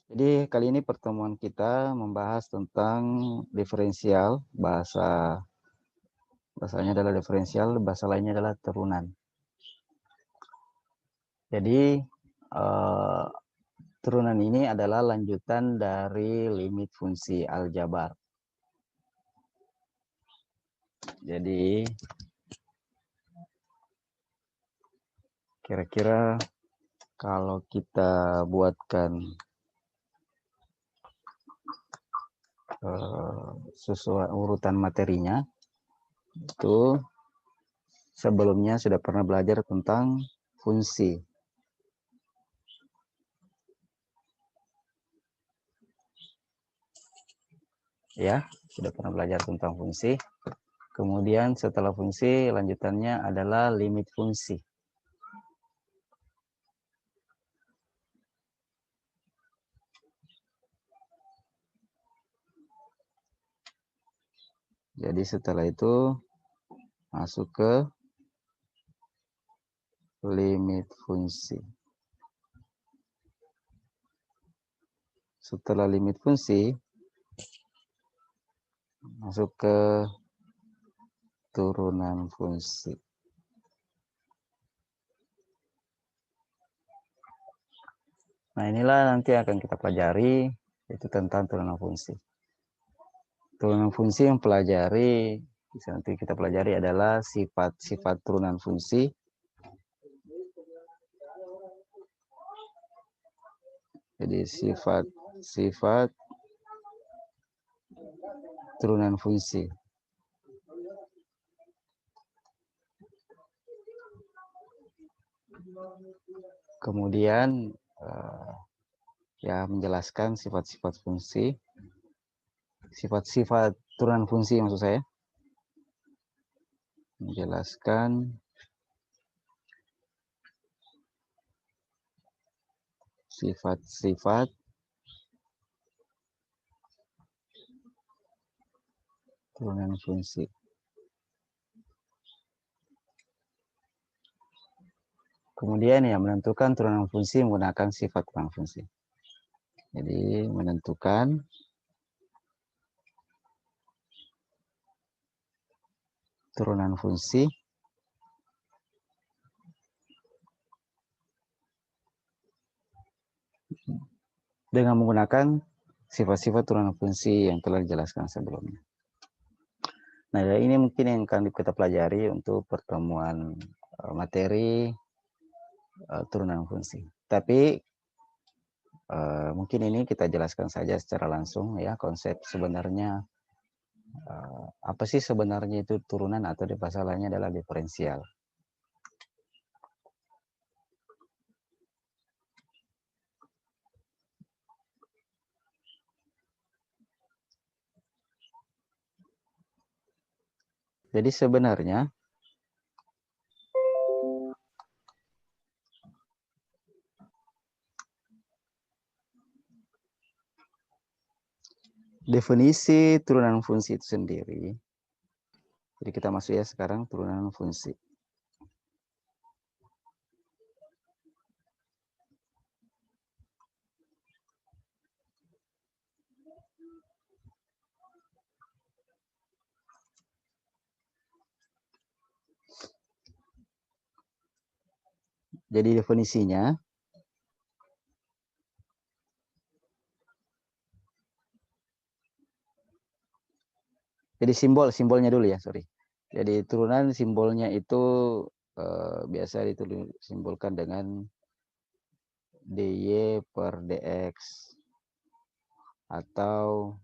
Jadi kali ini pertemuan kita membahas tentang diferensial, bahasanya adalah diferensial, bahasa lainnya adalah turunan. Jadi turunan ini adalah lanjutan dari limit fungsi aljabar. Jadi kira-kira kalau kita buatkan sesuai urutan materinya, itu sebelumnya sudah pernah belajar tentang fungsi. Ya, sudah pernah belajar tentang fungsi. Kemudian setelah fungsi, lanjutannya adalah limit fungsi. Jadi setelah itu masuk ke limit fungsi. Setelah limit fungsi, masuk ke turunan fungsi. Nah, inilah nanti akan kita pelajari, itu tentang turunan fungsi. Turunan fungsi yang pelajari, bisa nanti kita pelajari adalah sifat-sifat turunan fungsi. Jadi sifat-sifat turunan fungsi. Kemudian ya menjelaskan sifat-sifat fungsi, sifat-sifat turunan fungsi maksud saya, menjelaskan sifat-sifat turunan fungsi. Kemudian ya menentukan turunan fungsi menggunakan sifat turunan fungsi. Jadi menentukan turunan fungsi dengan menggunakan sifat-sifat turunan fungsi yang telah dijelaskan sebelumnya. Nah, ini mungkin yang akan kita pelajari untuk pertemuan materi turunan fungsi. Tapi mungkin ini kita jelaskan saja secara langsung ya, konsep sebenarnya apa sih sebenarnya itu turunan, atau di bahasa lainnya adalah diferensial. Jadi sebenarnya definisi turunan fungsi itu sendiri. Jadi kita masuk ya sekarang turunan fungsi. Jadi definisinya, jadi simbolnya dulu ya, sorry. Jadi turunan simbolnya itu biasa simbolkan dengan dy per dx, atau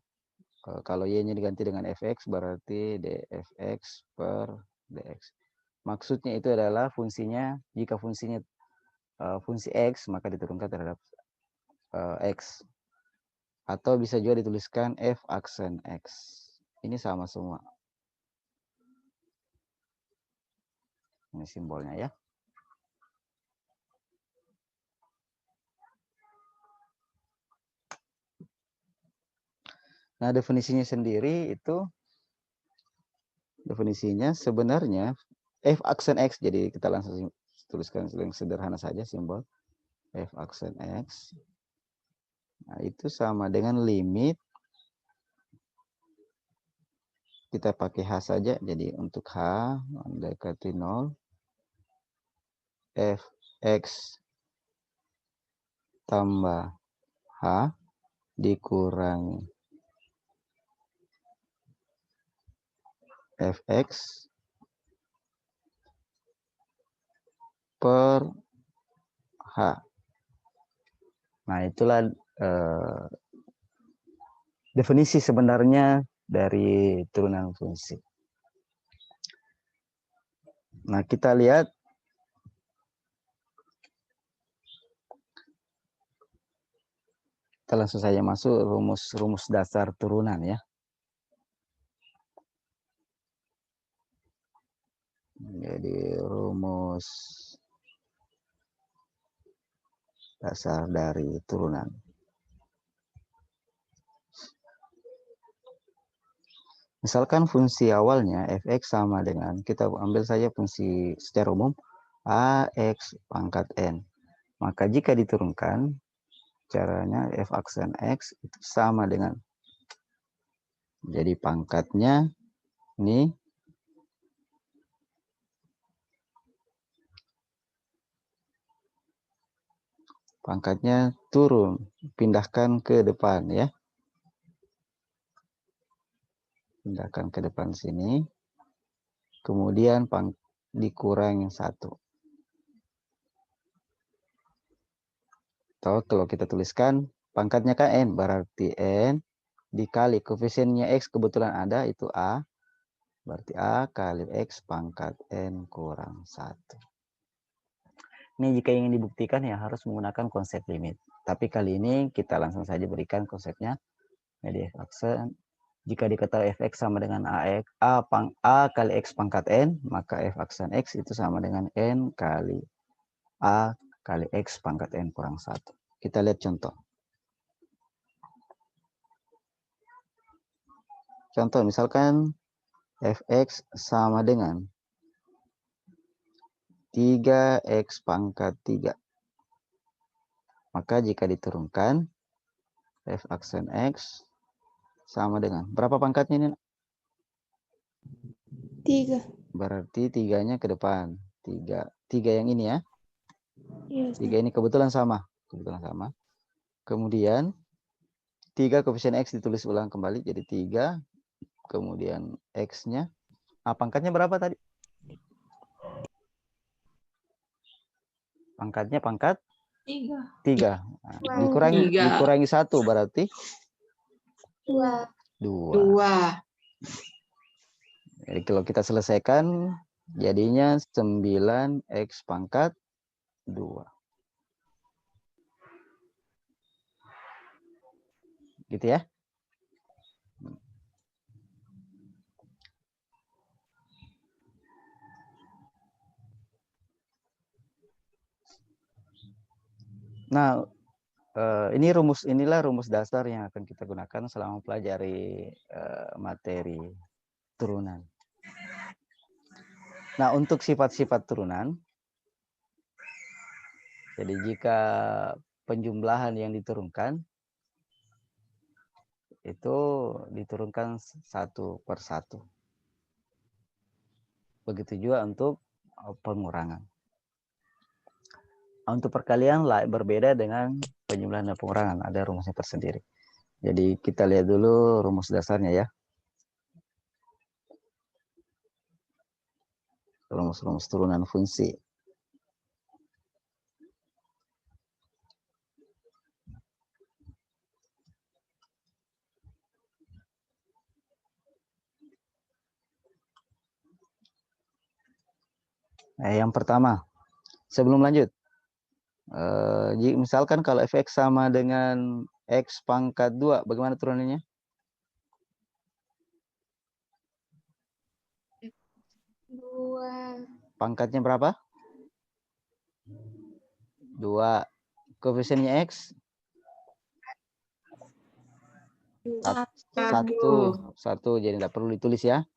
kalau y-nya diganti dengan fx berarti dfx per dx. Maksudnya itu adalah fungsinya, jika fungsinya fungsi x, maka diturunkan terhadap x. Atau bisa juga dituliskan f aksen x. Ini sama semua. Ini simbolnya ya. Nah, definisinya sendiri itu, definisinya sebenarnya f aksen x, jadi kita langsung tuliskan yang sederhana saja simbol f aksen x Nah, itu sama dengan limit. Kita pakai H saja. Jadi untuk H mendekati 0. Fx tambah H dikurangi Fx per H. Nah, itulah definisi sebenarnya dari turunan fungsi. Nah, kita lihat kita langsung saja masuk rumus dasar turunan ya. Jadi rumus dasar dari turunan. Misalkan fungsi awalnya fx sama dengan, kita ambil saja fungsi secara umum ax pangkat n. Maka jika diturunkan, caranya f aksen x itu sama dengan, jadi pangkatnya ini pangkatnya turun, pindahkan ke depan ya. Pindahkan ke depan sini. Kemudian dikurangi 1. Atau kalau kita tuliskan pangkatnya kan n, berarti n dikali koefisiennya x kebetulan ada, itu a. Berarti a kali x pangkat n kurang 1. Ini jika ingin dibuktikan ya harus menggunakan konsep limit. Tapi kali ini kita langsung saja berikan konsepnya. Jadi f aksen, jika diketahui fx sama dengan a kali x pangkat n, maka f aksen x itu sama dengan n kali a kali x pangkat n kurang 1. Kita lihat contoh. Contoh misalkan fx sama dengan 3x pangkat 3. Maka jika diturunkan, f aksen x sama dengan, berapa pangkatnya ini? 3. Berarti 3-nya ke depan. 3 yang ini ya. Yes. 3 ini kebetulan sama. Kemudian 3 koefisien x ditulis ulang kembali jadi 3. Kemudian x-nya. Pangkatnya berapa tadi? Pangkatnya pangkat 3. Nah, dikurangi 1 berarti 2. Jadi kalau kita selesaikan jadinya 9x pangkat 2. Gitu ya. Nah, inilah rumus dasar yang akan kita gunakan selama mempelajari materi turunan. Nah, untuk sifat-sifat turunan, jadi jika penjumlahan yang diturunkan, itu diturunkan 1 per 1. Begitu juga untuk pengurangan. Untuk perkalian berbeda dengan penjumlahan dan pengurangan, ada rumusnya tersendiri. Jadi kita lihat dulu rumus dasarnya ya. Rumus-rumus turunan fungsi. Yang pertama, sebelum lanjut, misalkan kalau fx sama dengan x pangkat 2, bagaimana turunannya? 2. Pangkatnya berapa? 2. Koefisiennya x? 1. Jadi tidak perlu ditulis ya.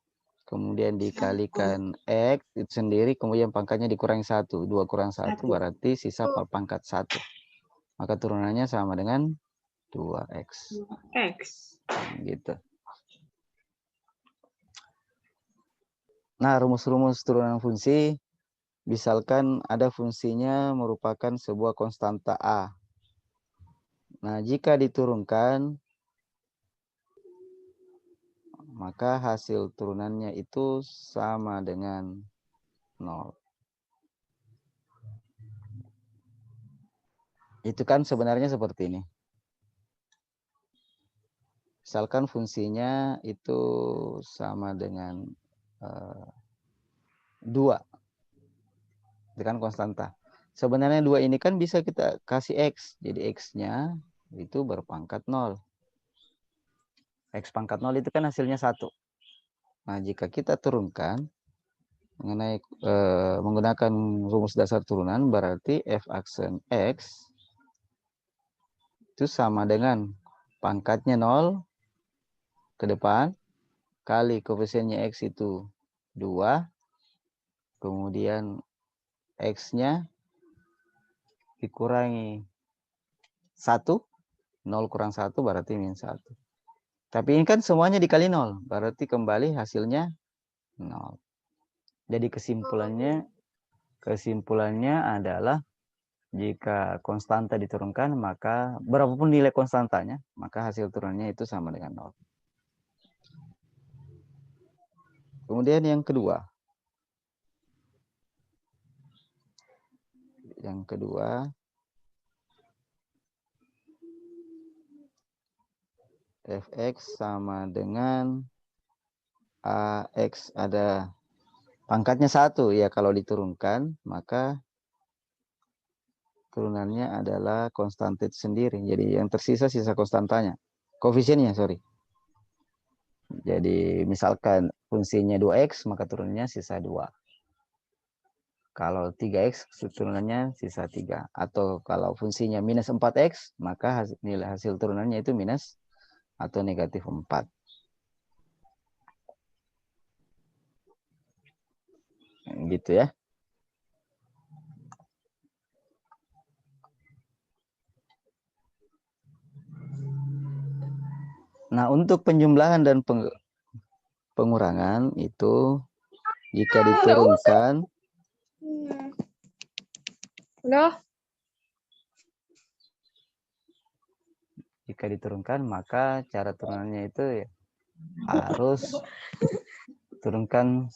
Kemudian dikalikan x itu sendiri, kemudian pangkatnya dikurangi 1. 2 kurang 1 berarti sisa pangkat 1. Maka turunannya sama dengan 2x. 2x. Gitu. Nah, rumus-rumus turunan fungsi, misalkan ada fungsinya merupakan sebuah konstanta A. Nah, jika diturunkan, maka hasil turunannya itu sama dengan 0. Itu kan sebenarnya seperti ini. Misalkan fungsinya itu sama dengan 2. Itu kan konstanta. Sebenarnya 2 ini kan bisa kita kasih X. Jadi X-nya itu berpangkat 0. X pangkat 0 itu kan hasilnya 1. Nah, jika kita turunkan mengenai menggunakan rumus dasar turunan, berarti f aksen X itu sama dengan pangkatnya 0 ke depan kali koefisiennya X itu 2, kemudian X-nya dikurangi 1, 0 kurang 1 berarti minus 1. Tapi ini kan semuanya dikali 0, berarti kembali hasilnya 0. Jadi kesimpulannya adalah jika konstanta diturunkan, maka berapapun nilai konstantanya, maka hasil turunannya itu sama dengan 0. Kemudian yang kedua. Fx sama dengan Ax ada pangkatnya 1. Ya, kalau diturunkan, maka turunannya adalah konstanta sendiri. Jadi yang tersisa sisa konstantanya. Koefisiennya, sorry. Jadi misalkan fungsinya 2x, maka turunannya sisa 2. Kalau 3x, turunannya sisa 3. Atau kalau fungsinya minus 4x, maka nilai hasil turunannya itu minus atau negatif 4. Gitu ya. Nah, untuk penjumlahan dan pengurangan itu jika diturunkan, maka cara turunannya itu ya harus turunkan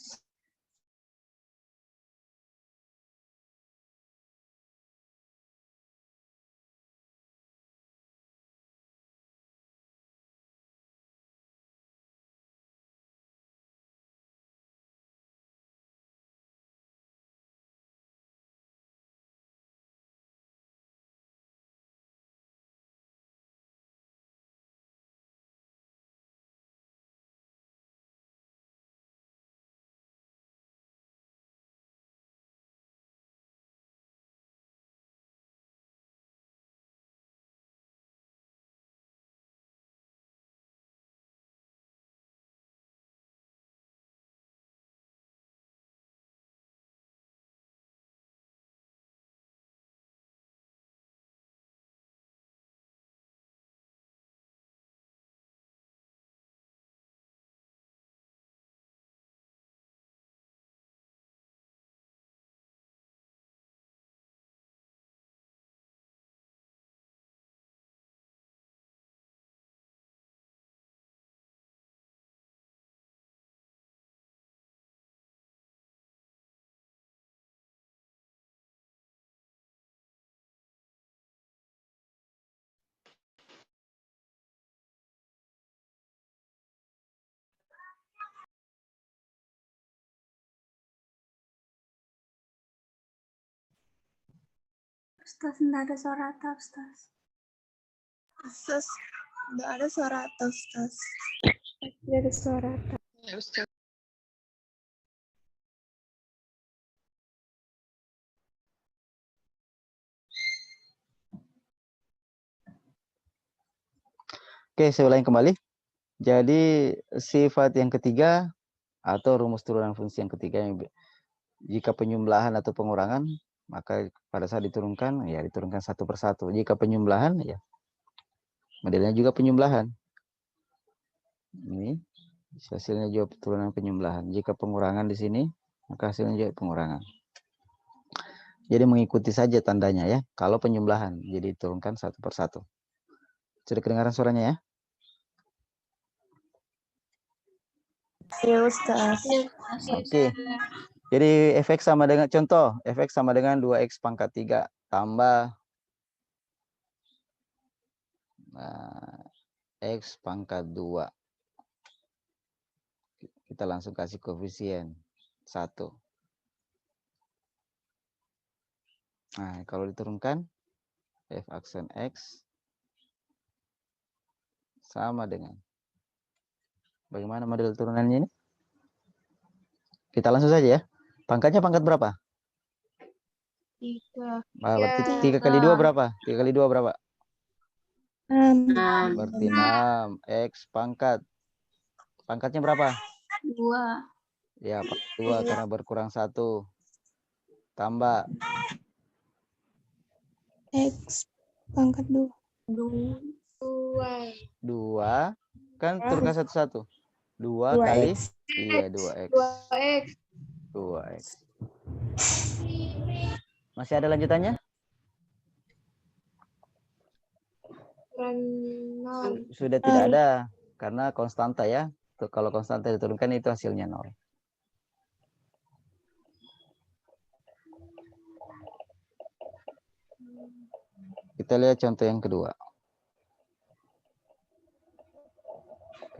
Ustaz, enggak ada suara atap, Ustaz. Ustaz, enggak ada suara atau Ustaz. Tidak ada suara atap. Ya, Ustaz. Oke, saya ulangi kembali. Jadi sifat yang ketiga atau rumus turunan fungsi yang ketiga, jika penjumlahan atau pengurangan, maka pada saat diturunkan, ya diturunkan satu persatu. Jika penjumlahan, ya Modelnya juga penjumlahan. Ini hasilnya juga turunan penyembelahan. Jika pengurangan di sini, maka hasilnya juga pengurangan. Jadi mengikuti saja tandanya ya. Kalau penyembelahan, jadi turunkan satu persatu. Sudah kedengaran suaranya ya? Ya, Ustaz. Oke. Jadi fx sama dengan, contoh, fx sama dengan 2x pangkat 3 tambah x pangkat 2. Kita langsung kasih koefisien 1. Nah, kalau diturunkan, f aksen x sama dengan, bagaimana model turunannya ini? Kita langsung saja ya. Pangkatnya pangkat berapa? 3. Berarti 3 kali 2 berapa? 3 kali 2 berapa? 6. Berarti 6. X pangkat. Pangkatnya berapa? 2. Ya, pangkat 2 karena berkurang 1. Tambah. X pangkat 2. 2. Kan turunkan 1-1. 2 kali. Iya, 2x. 2x. Masih ada lanjutannya? Sudah tidak ada. Karena konstanta ya. Kalau konstanta diturunkan itu hasilnya 0. Kita lihat contoh yang kedua.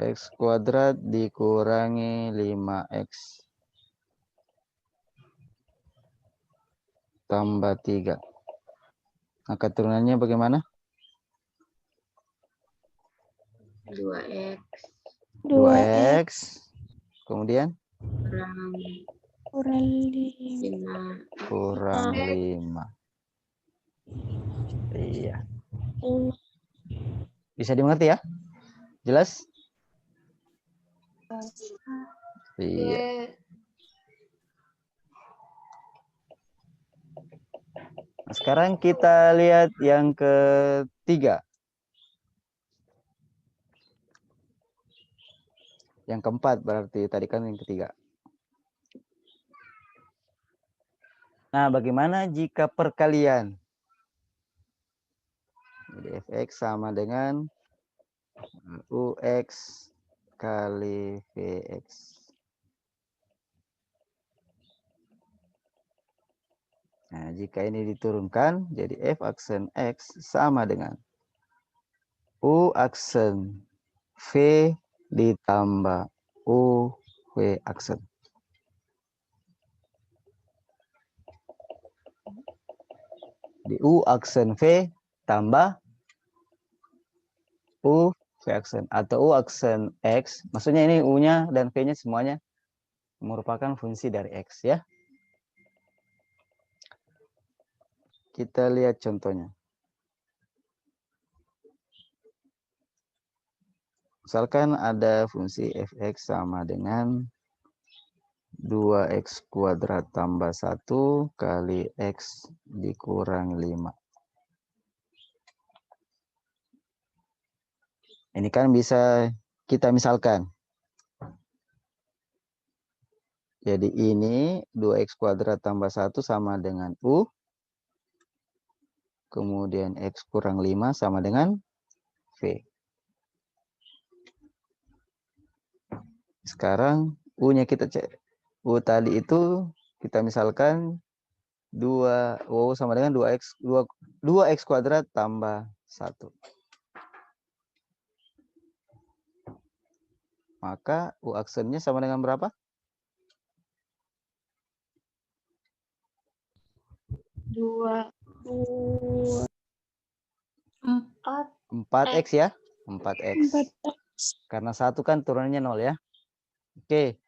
X kuadrat dikurangi 5x tambah 3. Maka turunannya bagaimana? 2x 2x. Kemudian? Kurang 5. Kurang 5. Iya. Bisa dimengerti ya? Jelas? Iya. Nah, sekarang kita lihat yang ketiga. Yang keempat berarti tadi kan yang ketiga. Nah, bagaimana jika perkalian? Jadi fx sama dengan ux kali vx. Nah, jika ini diturunkan, jadi f aksen x sama dengan u aksen v ditambah u v aksen. Di u aksen v tambah u v aksen atau u aksen x. Maksudnya ini u-nya dan v-nya semuanya merupakan fungsi dari x ya. Kita lihat contohnya. Misalkan ada fungsi fx sama dengan 2x kuadrat tambah 1 kali x dikurang 5. Ini kan bisa kita misalkan. Jadi ini 2x kuadrat tambah 1 sama dengan u. Kemudian x kurang 5 sama dengan v. Sekarang u-nya kita cek. U tadi itu kita misalkan 2 sama dengan 2x kuadrat tambah 1. Maka u aksennya sama dengan berapa? 4x ya. 4x. Karena 1 kan turunannya 0 ya. Oke.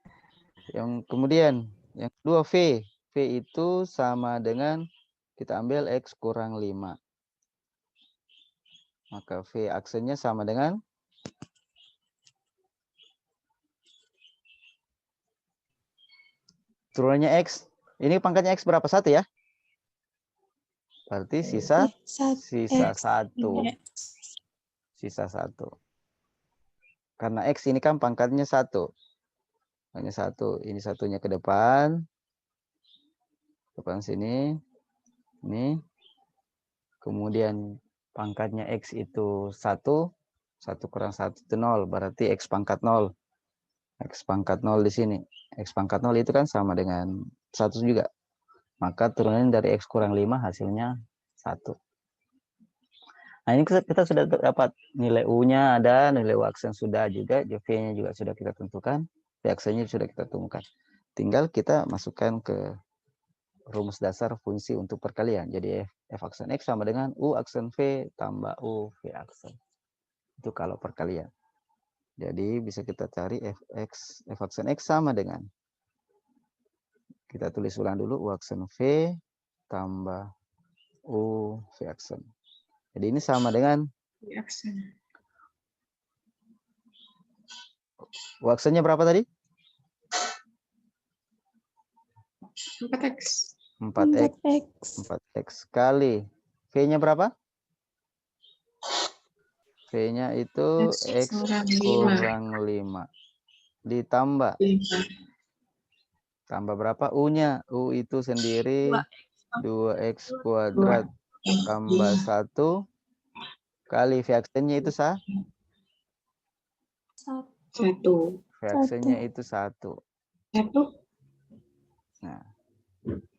Yang kemudian yang kedua v. V itu sama dengan kita ambil x kurang 5. Maka v aksennya sama dengan turunannya x. Ini pangkatnya x berapa? 1 ya? Berarti sisa 1. sisa 1. Karena X ini kan pangkatnya 1. Hanya 1. Ini satunya ke depan. Depan sini. Ini. Kemudian pangkatnya X itu 1. 1 kurang 1 itu 0. Berarti X pangkat 0. X pangkat 0 di sini. X pangkat 0 itu kan sama dengan 1 juga. Maka turunan dari X kurang 5 hasilnya 1. Nah, ini kita sudah dapat nilai U-nya ada, nilai U aksen sudah juga, V-nya juga sudah kita tentukan, V aksennya sudah kita temukan. Tinggal kita masukkan ke rumus dasar fungsi untuk perkalian. Jadi F aksen X sama dengan U aksen V tambah U V aksen. Itu kalau perkalian. Jadi bisa kita cari F aksen X sama dengan, kita tulis ulang dulu, U aksen V tambah U V aksen. Jadi ini sama dengan U aksennya berapa tadi? 4X. 4X kali. V-nya berapa? V-nya itu X kurang 5. Ditambah. Tambah berapa? U-nya. U itu sendiri 2X kuadrat tambah 1 kali V aksennya itu 1. V aksennya itu 1. 1. Nah. 1.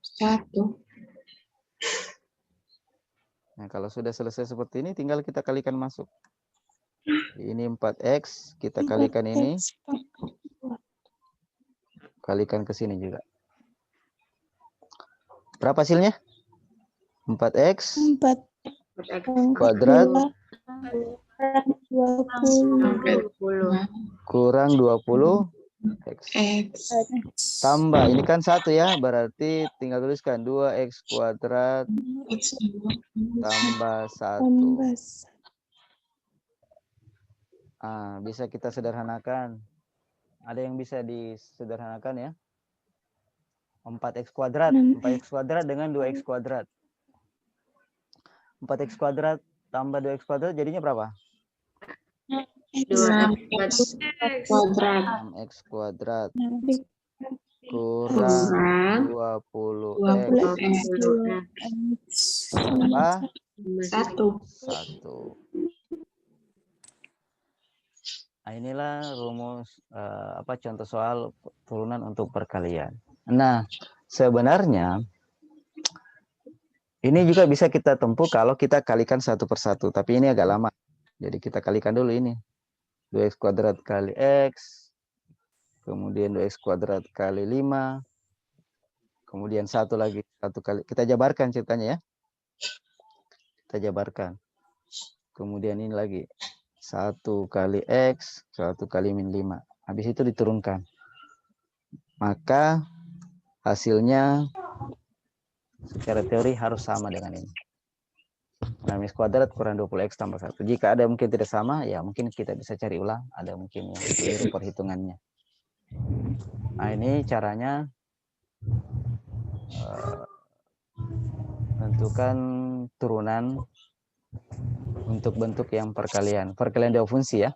Nah, kalau sudah selesai seperti ini, tinggal kita kalikan masuk. Ini 4X, kita kalikan ini. Kalikan ke sini juga. Berapa hasilnya? 4X kuadrat kurang 20 X. Tambah, ini kan 1 ya, berarti tinggal tuliskan 2X kuadrat tambah 1. Bisa kita sederhanakan. Ada yang bisa disederhanakan ya. 4X kuadrat. 4X kuadrat dengan 2X kuadrat. 4X kuadrat tambah 2X kuadrat jadinya berapa? 6X kuadrat. 6X kuadrat. Kurang 20X. Tambah 1. Nah, inilah rumus contoh soal turunan untuk perkalian. Nah, sebenarnya ini juga bisa kita tempuh kalau kita kalikan satu persatu, tapi ini agak lama. Jadi kita kalikan dulu ini. 2X kuadrat kali X, kemudian 2X kuadrat kali 5, kemudian 1 lagi, 1 kali. Kita jabarkan ceritanya ya. Kita jabarkan. Kemudian ini lagi. 1 kali X, 1 kali min 5. Habis itu diturunkan. Maka hasilnya secara teori harus sama dengan ini. 6X kuadrat kurang 20X tambah 1. Jika ada mungkin tidak sama, ya mungkin kita bisa cari ulang. Ada mungkin yang keliru perhitungannya. Nah, ini caranya menentukan turunan untuk bentuk yang perkalian. Perkalian dua fungsi ya.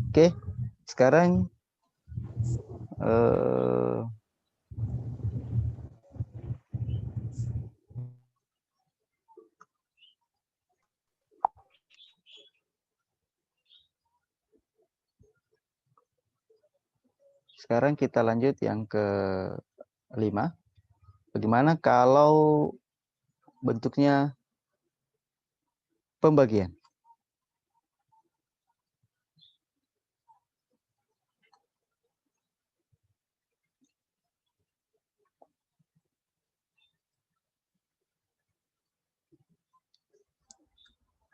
Oke, sekarang sekarang kita lanjut yang ke-5. Bagaimana kalau bentuknya pembagian?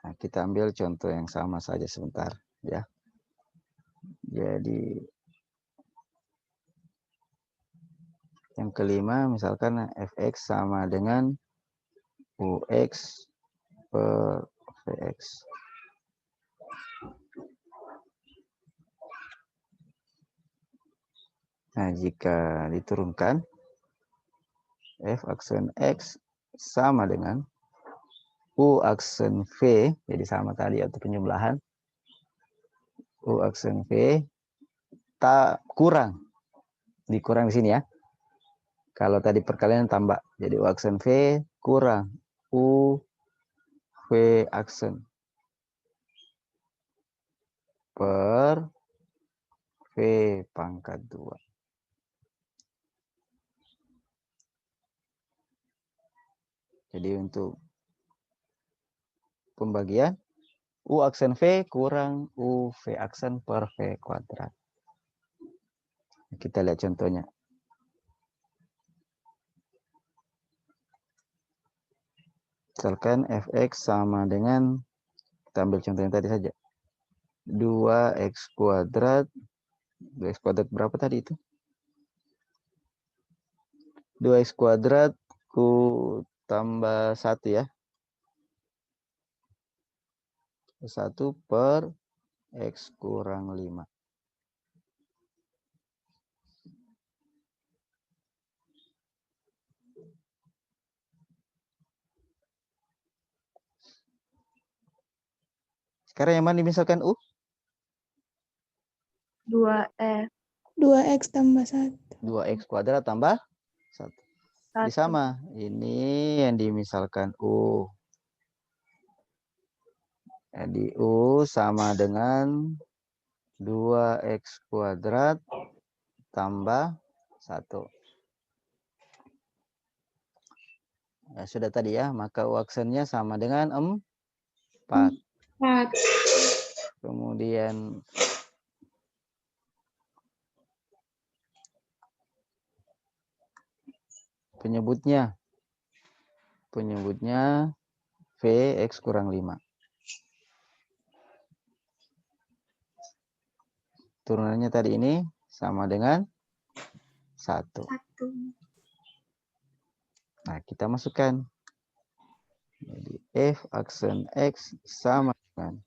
Nah, kita ambil contoh yang sama saja sebentar ya. Jadi yang kelima misalkan fx sama dengan ux per vx. Nah, jika diturunkan F aksen X sama dengan U aksen V, jadi sama tadi atau penjumlahan. U aksen V kurang, dikurang di sini ya. Kalau tadi perkalian tambah, jadi U aksen V kurang U V aksen per V pangkat 2. Jadi untuk pembagian U aksen V kurang U V aksen per V kuadrat. Kita lihat contohnya. Misalkan Fx sama dengan, kita ambil contoh yang tadi saja. 2x kuadrat. 2x kuadrat berapa tadi itu? 2x kuadrat ku tambah 1 ya. 1 per X kurang 5. Sekarang yang mana misalkan U? 2F. 2x tambah 1. 2x kuadrat tambah 1. Jadi sama. Ini yang dimisalkan U. Jadi U sama dengan 2x kuadrat tambah 1. Ya, sudah tadi ya, maka U aksennya sama dengan 4. 4. Kemudian penyebutnya Vx kurang 5. Turunannya tadi ini sama dengan 1. 1. Nah, kita masukkan. Jadi F aksen X sama dengan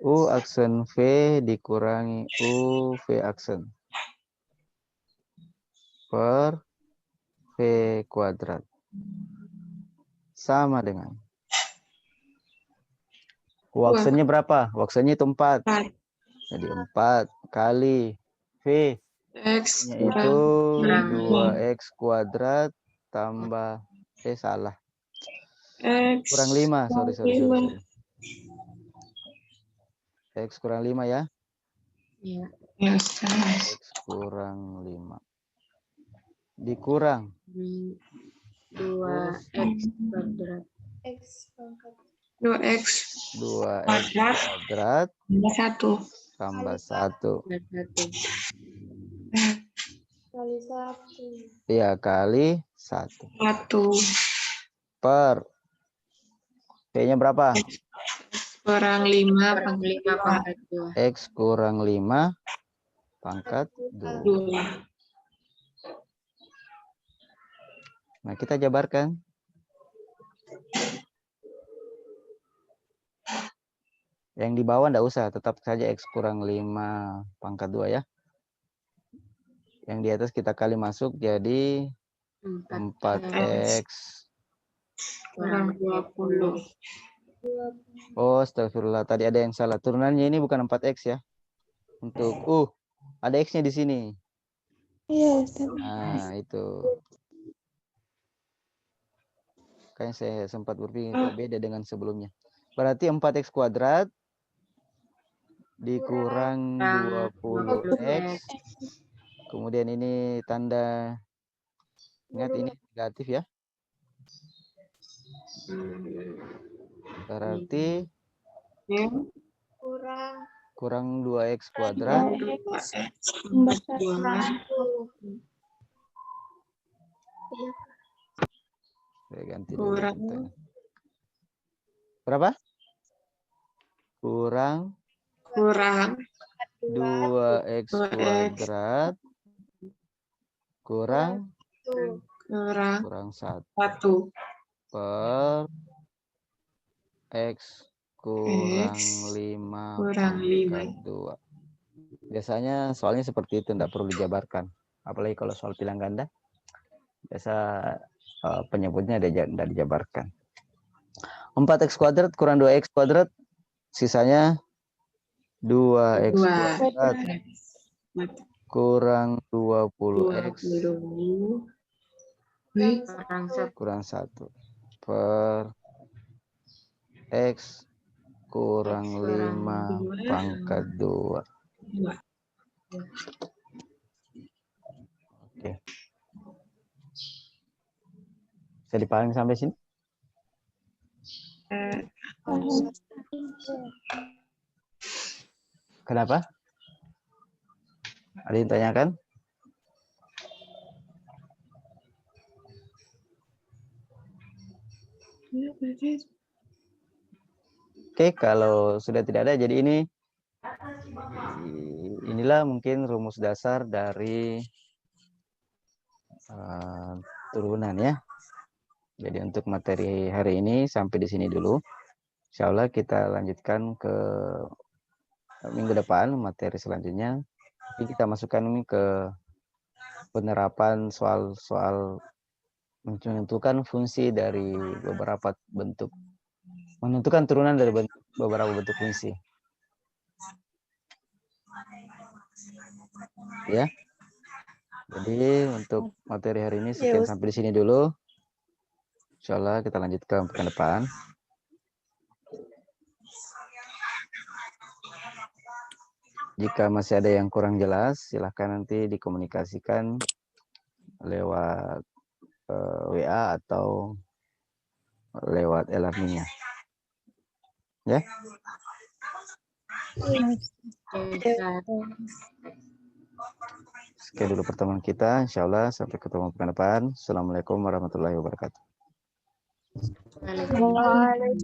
U aksen V dikurangi U V aksen per V kuadrat. Sama dengan. U aksennya berapa? U aksennya itu 4. 4. Jadi 4 kali V. X Yaitu kurang 2x kuadrat tambah salah. X Kurang 5, sorry. X kurang 5 ya. Iya. X kurang 5. Dikurang 2x kuadrat. 2x 2x kuadrat tambah 1. Kali 1. Ya, kali 1. 1. Per. V-nya berapa? Kurang 5 pangkat 2. X kurang 5 pangkat 2. Nah, kita jabarkan. Yang di bawah enggak usah, tetap saja X kurang 5 pangkat 2 ya. Yang di atas kita kali masuk jadi 4X kurang 20. Oh, astagfirullah. Tadi ada yang salah. Turunannya ini bukan 4X ya. Untuk ada X-nya di sini. Iya, Nah, itu. Kayaknya saya sempat berpikir kok beda dengan sebelumnya. Berarti 4X kuadrat dikurang 20X. Kemudian ini tanda, ingat ini negatif ya. Berarti kurang 2X kuadrat. Saya ganti dulu. Berapa? Kurang 2X kuadrat kurang 1 per X kurang 5 pangkat 2. Biasanya soalnya seperti itu, tidak perlu dijabarkan. Apalagi kalau soal pilihan ganda. Biasa penyebutnya tidak dijabarkan. 4x kuadrat kurang 2x kuadrat, sisanya 2x kuadrat kurang 20x kurang 1 per x kurang 5 pangkat 2. Oke. Bisa dipahami sampai sini? Kenapa? Ada yang tanyakan? Oke, kalau sudah tidak ada, jadi inilah mungkin rumus dasar dari turunan ya. Jadi untuk materi hari ini sampai di sini dulu. Insya Allah kita lanjutkan ke minggu depan materi selanjutnya. Jadi kita masukkan ini ke penerapan soal-soal menentukan fungsi dari beberapa bentuk, menentukan turunan dari beberapa bentuk fungsi. Ya. Jadi untuk materi hari ini sekian sampai di sini dulu. Insya Allah kita lanjutkan pekan depan. Jika masih ada yang kurang jelas, silahkan nanti dikomunikasikan lewat WA atau lewat e-learning-nya. Ya. Sekian dulu pertemuan kita. Insya Allah sampai ketemu pekan depan. Assalamualaikum warahmatullahi wabarakatuh. Waalaikumsalam.